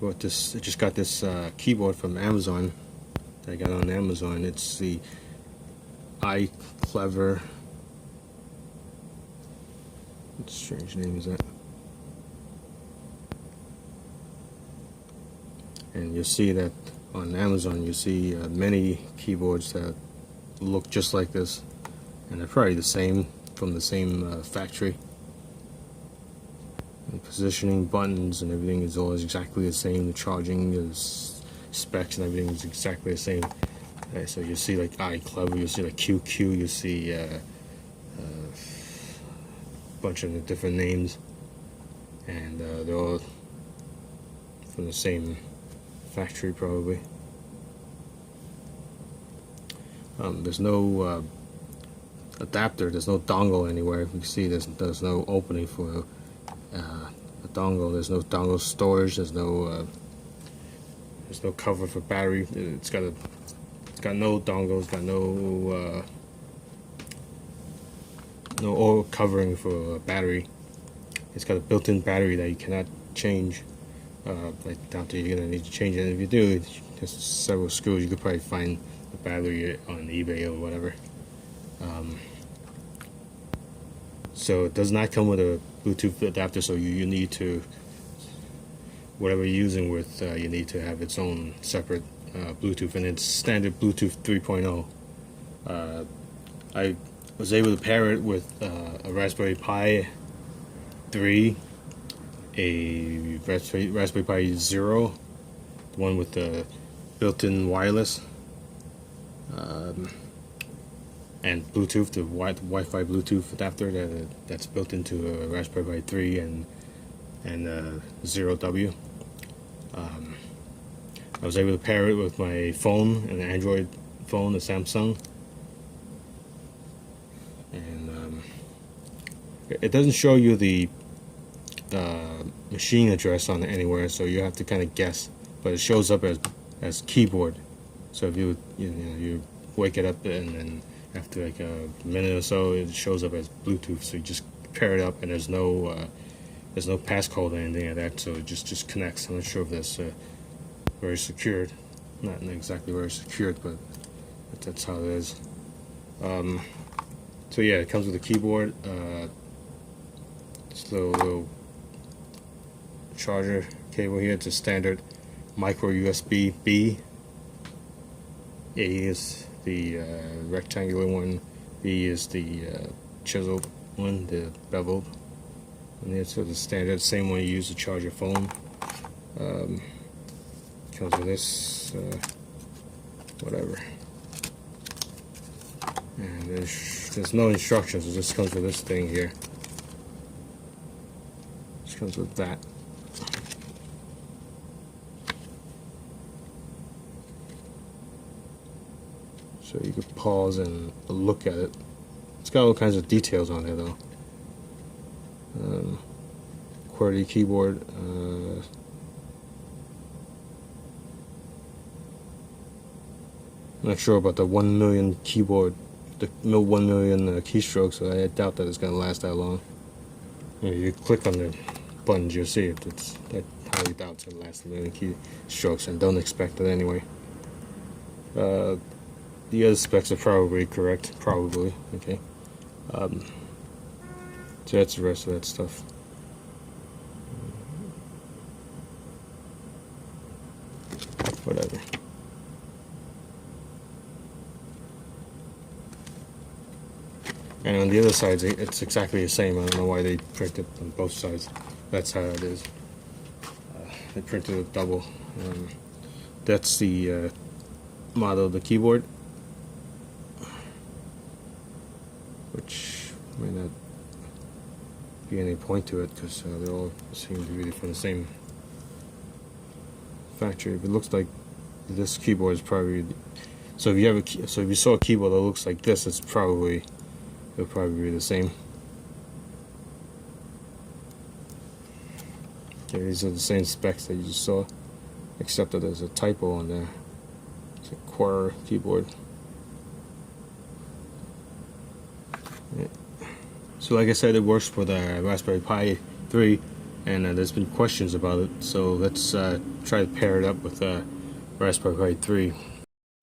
I just got this keyboard from Amazon that I got on Amazon. It's the iclever. What strange name is that? And you'll see that on Amazon, you see many keyboards that look just like this, and they're probably the same, from the same factory. The positioning, buttons, and everything is always exactly the same. The charging, the specs, and everything is exactly the same. So you see like iclever, you see like QQ, you see a bunch of different names, and they're all from the same factory probably. There's no adapter, there's no dongle anywhere. If you see, there's no opening for a dongle. There's no dongle storage. There's no cover for battery. It's got no dongle. It's got no oil covering for battery. It's got a built-in battery that you cannot change. Like down to you're gonna need to change it. And if you do, there's several screws. You could probably find the battery on eBay or whatever. So it does not come with a Bluetooth adapter. So you need to, whatever you're using with, you need to have its own separate Bluetooth, and it's standard Bluetooth 3.0. I was able to pair it with a Raspberry Pi 3, a Raspberry Pi Zero, the one with the built-in wireless, and Bluetooth, the Wi-Fi Bluetooth adapter that's built into a Raspberry Pi 3 and Zero W. I was able to pair it with my phone, an Android phone, a Samsung, and it doesn't show you the machine address on it anywhere, so you have to kind of guess, but it shows up as keyboard. So if you wake it up, and then after like a minute or so, it shows up as Bluetooth. So you just pair it up, and there's no passcode or anything like that, so it just connects. I'm not sure if that's very secured. Not exactly very secured, but that's how it is. So yeah, it comes with a keyboard, this little charger cable here. It's a standard micro USB B. A is the rectangular one, B is the chiseled one, the beveled. And it's the standard, same one you use to charge your phone. Comes with this, whatever. And there's no instructions, it just comes with this thing here. Just comes with that. So you could pause and look at it. It's got all kinds of details on there though. QWERTY keyboard. I'm not sure about the 1 million keyboard, the 1 million keystrokes. So I doubt that it's going to last that long. You click on the buttons, you'll see it. I highly doubt it's going to last 1 million keystrokes, and don't expect it anyway. The other specs are probably correct, probably. Okay. So that's the rest of that stuff. Whatever. And on the other side, it's exactly the same. I don't know why they printed on both sides. That's how it is. They printed it double. That's the model of the keyboard, which may not be any point to it because they all seem to be from the same factory. But it looks like this keyboard is probably, so if you have if you saw a keyboard that looks like this, it'll probably be the same. Okay, these are the same specs that you just saw, except that there's a typo on there. It's a QWERTY keyboard. Yeah. So like I said, it works for the Raspberry Pi 3, and there's been questions about it, so let's try to pair it up with Raspberry Pi 3.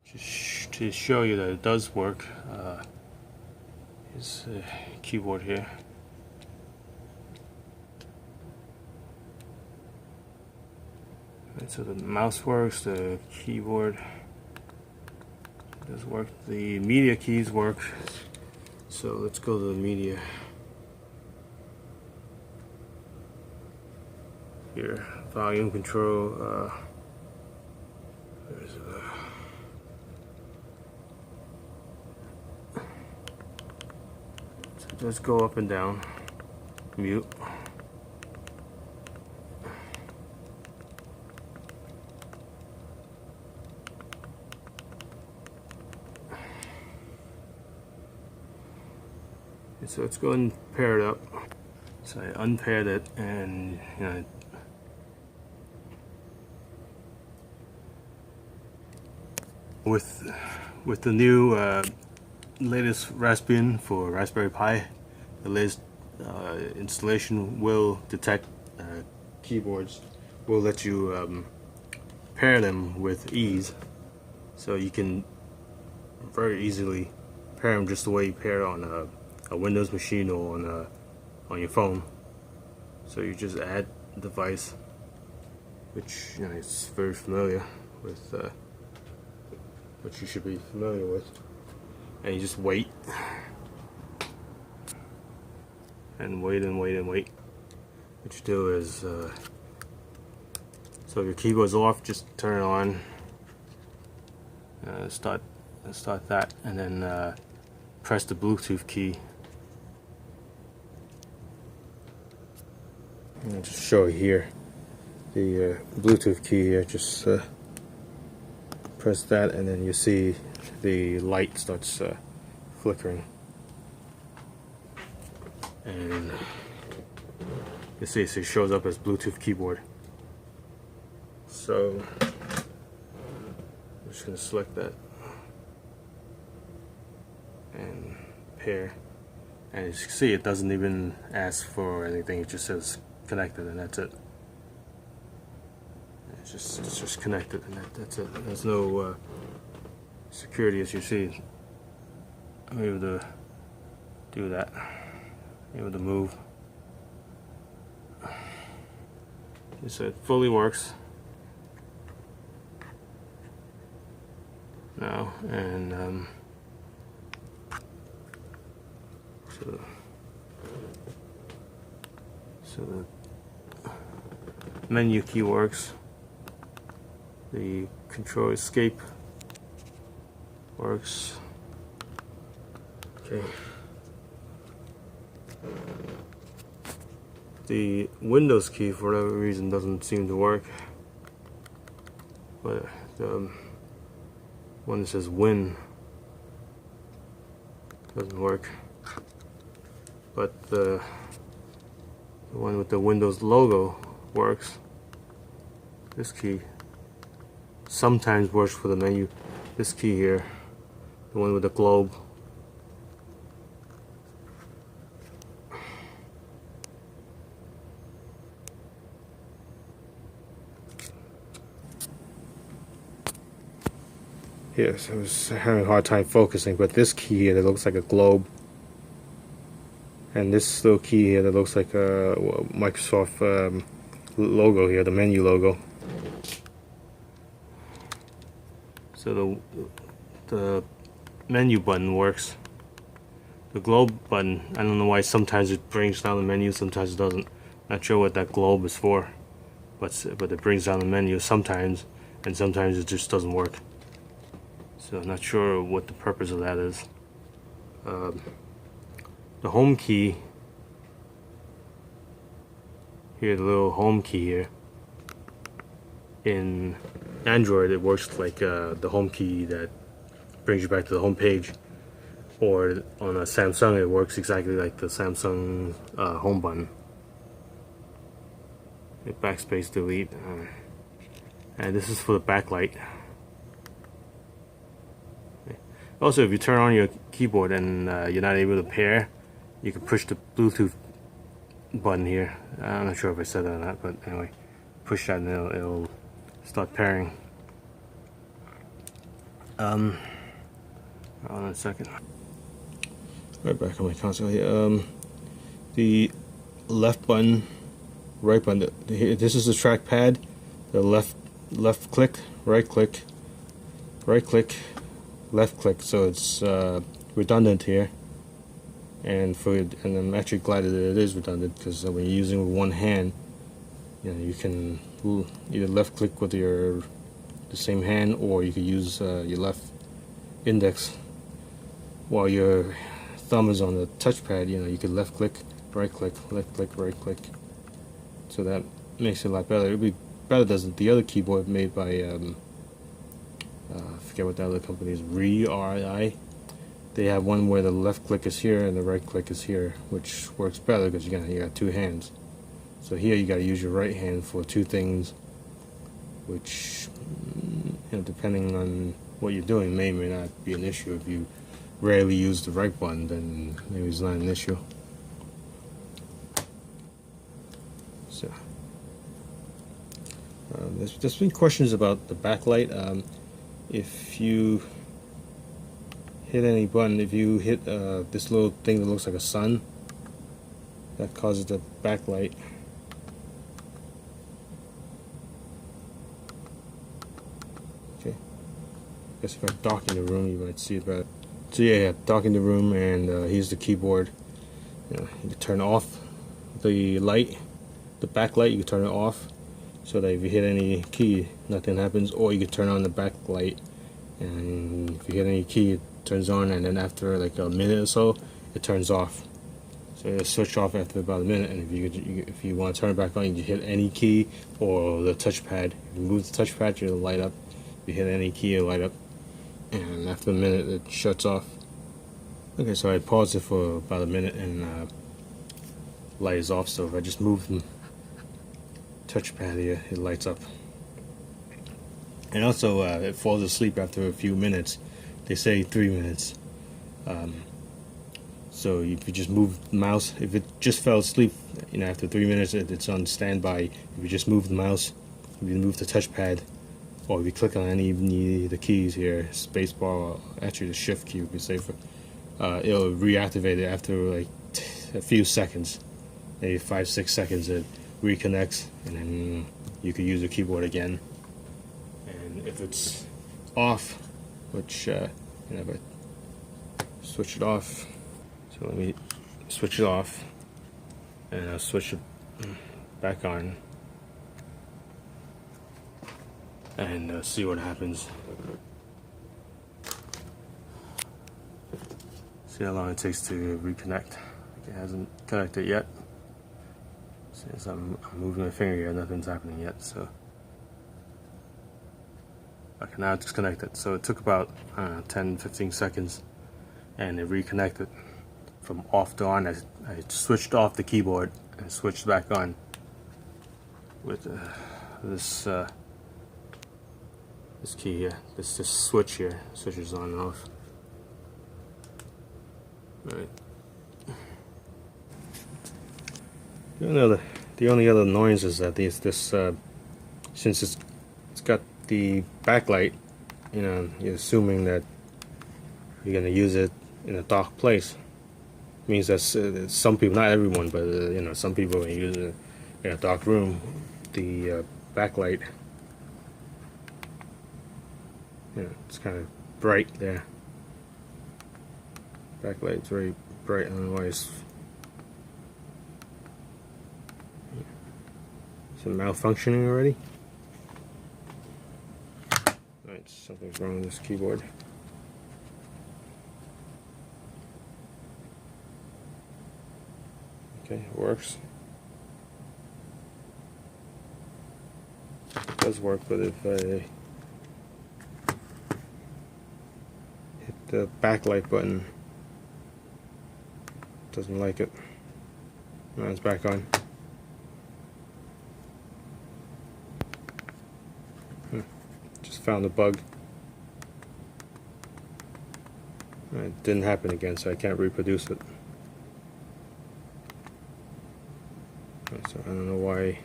Just to show you that it does work, here's the keyboard here. And so the mouse works, the keyboard does work, the media keys work. So let's go to the media. Here, volume control. There's so it does go up and down. Mute. And so let's go and pair it up. So I unpaired it, and with the new latest Raspbian for Raspberry Pi, the latest installation will detect keyboards, will let you pair them with ease, so you can very easily pair them just the way you pair on a Windows machine or on your phone. So you just add the device, which is very familiar with, what you should be familiar with, and you just wait and wait and wait and wait. What you do is, so if your keyboard's off, just turn it on, start that, and then press the Bluetooth key. I'll just show you here the Bluetooth key here. Just press that, and then you see the light starts flickering, and you see it shows up as Bluetooth keyboard. So I'm just going to select that and pair, and as you can see, it doesn't even ask for anything. It just says connected, and that's it. It's just connected, and that's it. There's no security, as you see. I'm able to do that. I'm able to move. So it fully works now, and so the menu key works. The control escape works. Okay. The Windows key, for whatever reason, doesn't seem to work. But the one that says Win doesn't work. But the one with the Windows logo works. This key sometimes works for the menu. This key here, the one with the globe, yes, I was having a hard time focusing, but this key here that looks like a globe, and this little key here that looks like a Microsoft logo here, the menu logo. So the menu button works. The globe button, I don't know why sometimes it brings down the menu, sometimes it doesn't. Not sure what that globe is for, but it brings down the menu sometimes, and sometimes it just doesn't work. So I'm not sure what the purpose of that is. The home key here, the little home key here, in Android it works like the home key that brings you back to the home page, or on a Samsung it works exactly like the Samsung home button. Hit backspace, delete, and this is for the backlight. Also, if you turn on your keyboard and you're not able to pair, you can push the Bluetooth button here. I'm not sure if I said that or not, but anyway, push that and it'll start pairing. Hold on a second. Right back on my console here. The left button, right button. This is the trackpad. The left click, right click, right click, left click. So it's redundant here. And I'm actually glad that it is redundant, because when you're using with one hand, you know, you can either left click with the same hand, or you could use your left index while your thumb is on the touchpad. You know, you could left click, right click, left click, right click. So that makes it a lot better. It'd be better than the other keyboard made by I forget what the other company is, R-I. They have one where the left click is here and the right click is here, which works better because you got two hands. So here you got to use your right hand for two things, which, you know, depending on what you're doing, may not be an issue. If you rarely use the right button, then maybe it's not an issue. So there's been questions about the backlight. If you hit any button, if you hit this little thing that looks like a sun, that causes the backlight. Okay, I guess if I dock in the room, you might see it better. So yeah, dock in the room, and here's the keyboard. You can turn off the light, the backlight. You can turn it off, so that if you hit any key, nothing happens. Or you can turn on the backlight, and if you hit any key, it turns on, and then after like a minute or so, it turns off. So it'll switch off after about a minute. And if you want to turn it back on, you can hit any key or the touchpad. If you move the touchpad, it'll light up. If you hit any key, it'll light up, and after a minute, it shuts off. Okay, so I paused it for about a minute, and light is off. So if I just move the touchpad here, it lights up. And also, it falls asleep after a few minutes. They say 3 minutes. So if you just move the mouse, if it just fell asleep, you know, after 3 minutes, it's on standby. If you just move the mouse, if you move the touchpad, or if you click on any of the keys here, spacebar, or actually the shift key would be safer, it'll reactivate it after like a few seconds, maybe 5-6 seconds. It reconnects, and then you can use the keyboard again. And if it's off, which you know, if I switch it off, so let me switch it off, and I'll switch it back on, and see what happens. See how long it takes to reconnect. It hasn't connected yet. Since I'm moving my finger here, nothing's happening yet. So okay, now it's connected. So it took about 10-15 seconds, and it reconnected from off to on. I switched off the keyboard and switched back on with this key here. This switch here switches on and off. Right. The only other annoyance is that since it's got the backlight, you know, you're assuming that you're gonna use it in a dark place. Means that some people, not everyone, but you know, some people when you use it in a dark room, the backlight, you know, it's kind of bright there. Backlight's very bright, otherwise. Is it malfunctioning already? Alright, something's wrong with this keyboard. Okay, it works. It does work, but if I hit the backlight button, it doesn't like it. Now it's back on. Just found a bug. It didn't happen again, so I can't reproduce it. So I don't know why.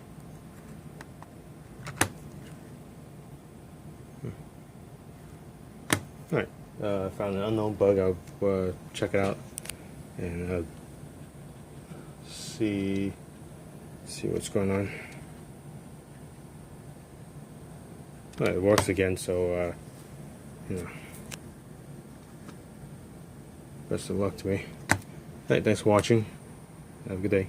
Alright, I found an unknown bug. I'll check it out and see what's going on. Alright, it works again, so you know, best of luck to me. Alright, thanks for watching. Have a good day.